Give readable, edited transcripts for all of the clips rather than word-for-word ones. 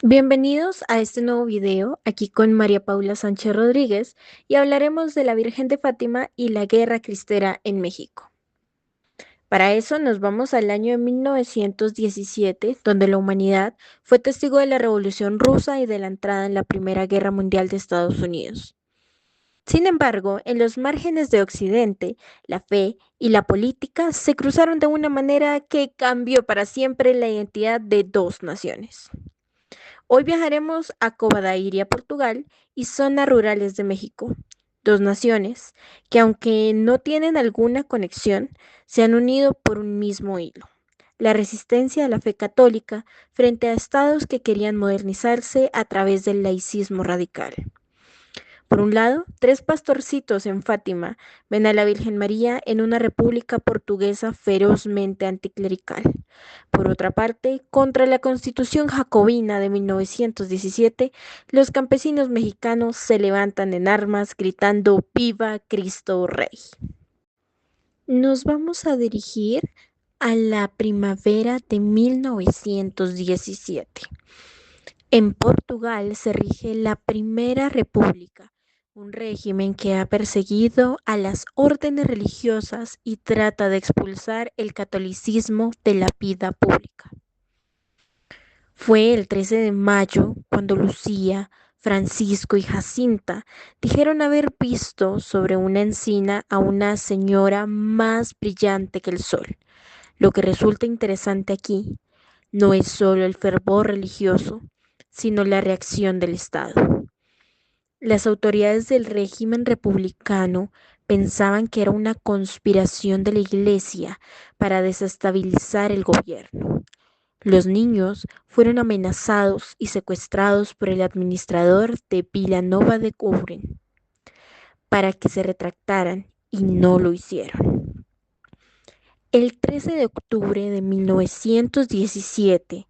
Bienvenidos a este nuevo video, aquí con María Paula Sánchez Rodríguez, y hablaremos de la Virgen de Fátima y la Guerra Cristera en México. Para eso nos vamos al año de 1917, donde la humanidad fue testigo de la Revolución Rusa y de la entrada en la Primera Guerra Mundial de Estados Unidos. Sin embargo, en los márgenes de Occidente, la fe y la política se cruzaron de una manera que cambió para siempre la identidad de dos naciones. Hoy viajaremos a Covadonga, Portugal, y zonas rurales de México, dos naciones que, aunque no tienen alguna conexión, se han unido por un mismo hilo: la resistencia a la fe católica frente a estados que querían modernizarse a través del laicismo radical. Por un lado, tres pastorcitos en Fátima ven a la Virgen María en una república portuguesa ferozmente anticlerical. Por otra parte, contra la Constitución jacobina de 1917, los campesinos mexicanos se levantan en armas gritando ¡Viva Cristo Rey! Nos vamos a dirigir a la primavera de 1917. En Portugal se rige la Primera República, un régimen que ha perseguido a las órdenes religiosas y trata de expulsar el catolicismo de la vida pública. Fue el 13 de mayo cuando Lucía, Francisco y Jacinta dijeron haber visto sobre una encina a una señora más brillante que el sol. Lo que resulta interesante aquí no es solo el fervor religioso, sino la reacción del Estado. Las autoridades del régimen republicano pensaban que era una conspiración de la Iglesia para desestabilizar el gobierno. Los niños fueron amenazados y secuestrados por el administrador de Vilanova de Courenc para que se retractaran, y no lo hicieron. El 13 de octubre de 1917,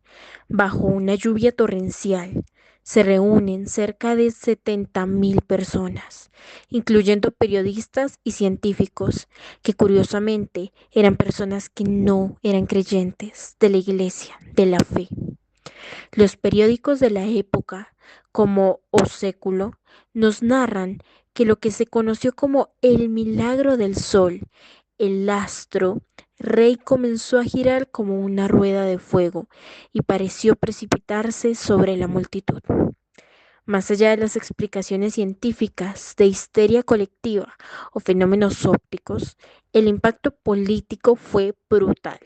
bajo una lluvia torrencial, se reúnen cerca de 70.000 personas, incluyendo periodistas y científicos, que curiosamente eran personas que no eran creyentes de la Iglesia, de la fe. Los periódicos de la época, como O Século, nos narran que lo que se conoció como el milagro del sol, el astro rey, comenzó a girar como una rueda de fuego y pareció precipitarse sobre la multitud. Más allá de las explicaciones científicas de histeria colectiva o fenómenos ópticos, el impacto político fue brutal.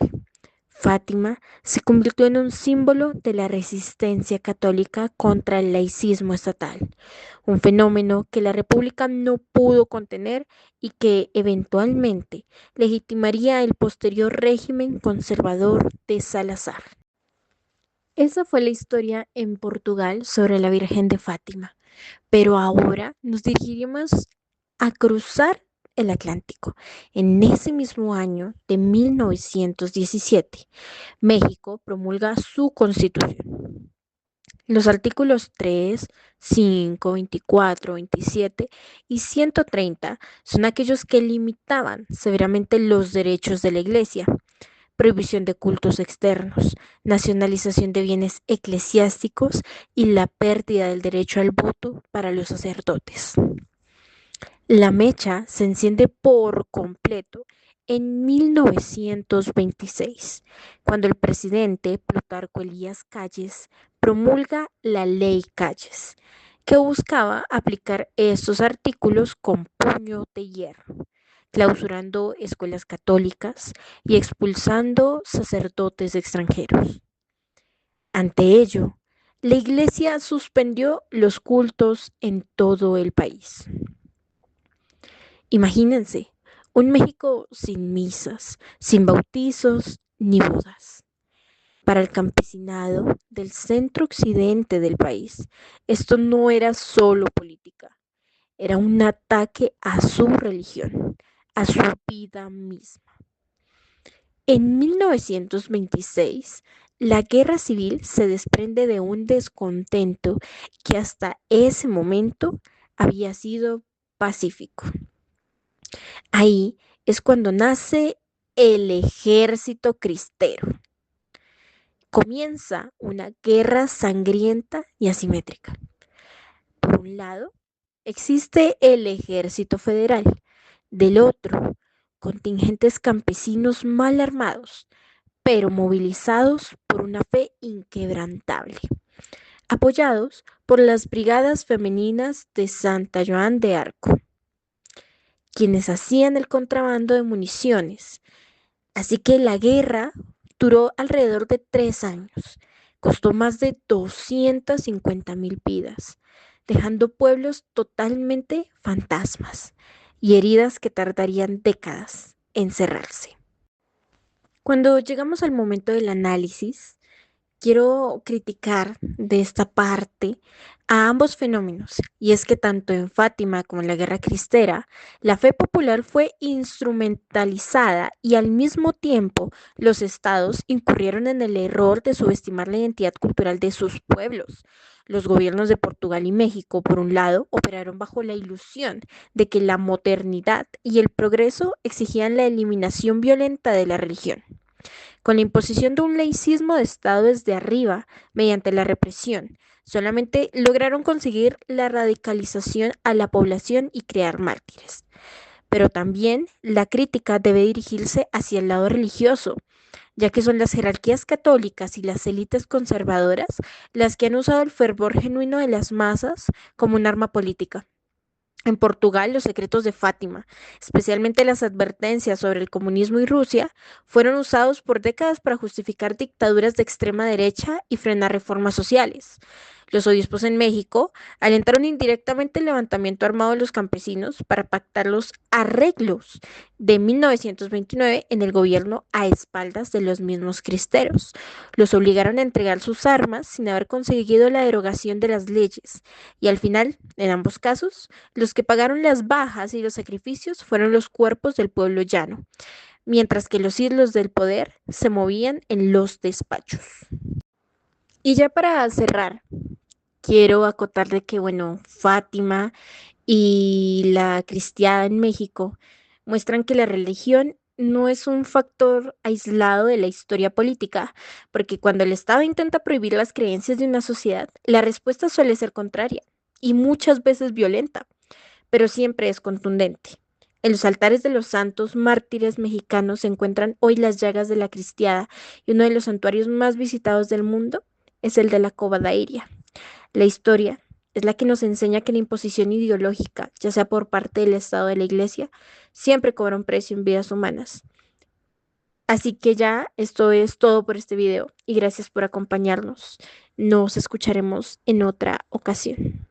Fátima se convirtió en un símbolo de la resistencia católica contra el laicismo estatal, un fenómeno que la República no pudo contener y que eventualmente legitimaría el posterior régimen conservador de Salazar. Esa fue la historia en Portugal sobre la Virgen de Fátima, pero ahora nos dirigiremos a cruzar el Atlántico. En ese mismo año de 1917, México promulga su constitución. Los artículos 3, 5, 24, 27 y 130 son aquellos que limitaban severamente los derechos de la Iglesia: prohibición de cultos externos, nacionalización de bienes eclesiásticos y la pérdida del derecho al voto para los sacerdotes. La mecha se enciende por completo en 1926, cuando el presidente Plutarco Elías Calles promulga la Ley Calles, que buscaba aplicar estos artículos con puño de hierro, clausurando escuelas católicas y expulsando sacerdotes extranjeros. Ante ello, la Iglesia suspendió los cultos en todo el país. Imagínense, un México sin misas, sin bautizos ni bodas. Para el campesinado del centro occidente del país, esto no era solo política, era un ataque a su religión, a su vida misma. En 1926, la guerra civil se desprende de un descontento que hasta ese momento había sido pacífico. Ahí es cuando nace el ejército cristero. Comienza una guerra sangrienta y asimétrica. Por un lado, existe el ejército federal. Del otro, contingentes campesinos mal armados, pero movilizados por una fe inquebrantable, apoyados por las brigadas femeninas de Santa Joan de Arco, quienes hacían el contrabando de municiones. Así que la guerra duró alrededor de 3 años, costó más de 250.000 vidas, dejando pueblos totalmente fantasmas y heridas que tardarían décadas en cerrarse. Cuando llegamos al momento del análisis, quiero criticar de esta parte a ambos fenómenos, y es que tanto en Fátima como en la Guerra Cristera, la fe popular fue instrumentalizada y al mismo tiempo los estados incurrieron en el error de subestimar la identidad cultural de sus pueblos. Los gobiernos de Portugal y México, por un lado, operaron bajo la ilusión de que la modernidad y el progreso exigían la eliminación violenta de la religión con la imposición de un laicismo de Estado desde arriba mediante la represión. Solamente lograron conseguir la radicalización a la población y crear mártires. Pero también la crítica debe dirigirse hacia el lado religioso, ya que son las jerarquías católicas y las élites conservadoras las que han usado el fervor genuino de las masas como un arma política. En Portugal, los secretos de Fátima, especialmente las advertencias sobre el comunismo y Rusia, fueron usados por décadas para justificar dictaduras de extrema derecha y frenar reformas sociales. Los obispos en México alentaron indirectamente el levantamiento armado de los campesinos para pactar los arreglos de 1929 en el gobierno a espaldas de los mismos cristeros. Los obligaron a entregar sus armas sin haber conseguido la derogación de las leyes y al final, en ambos casos, los que pagaron las bajas y los sacrificios fueron los cuerpos del pueblo llano, mientras que los hilos del poder se movían en los despachos. Y ya para cerrar, quiero acotar de que, bueno, Fátima y la cristiada en México muestran que la religión no es un factor aislado de la historia política, porque cuando el Estado intenta prohibir las creencias de una sociedad, la respuesta suele ser contraria y muchas veces violenta, pero siempre es contundente. En los altares de los santos mártires mexicanos se encuentran hoy las llagas de la cristiada y uno de los santuarios más visitados del mundo es el de la Cova Iria. La historia es la que nos enseña que la imposición ideológica, ya sea por parte del Estado o de la Iglesia, siempre cobra un precio en vidas humanas. Así que ya esto es todo por este video y gracias por acompañarnos. Nos escucharemos en otra ocasión.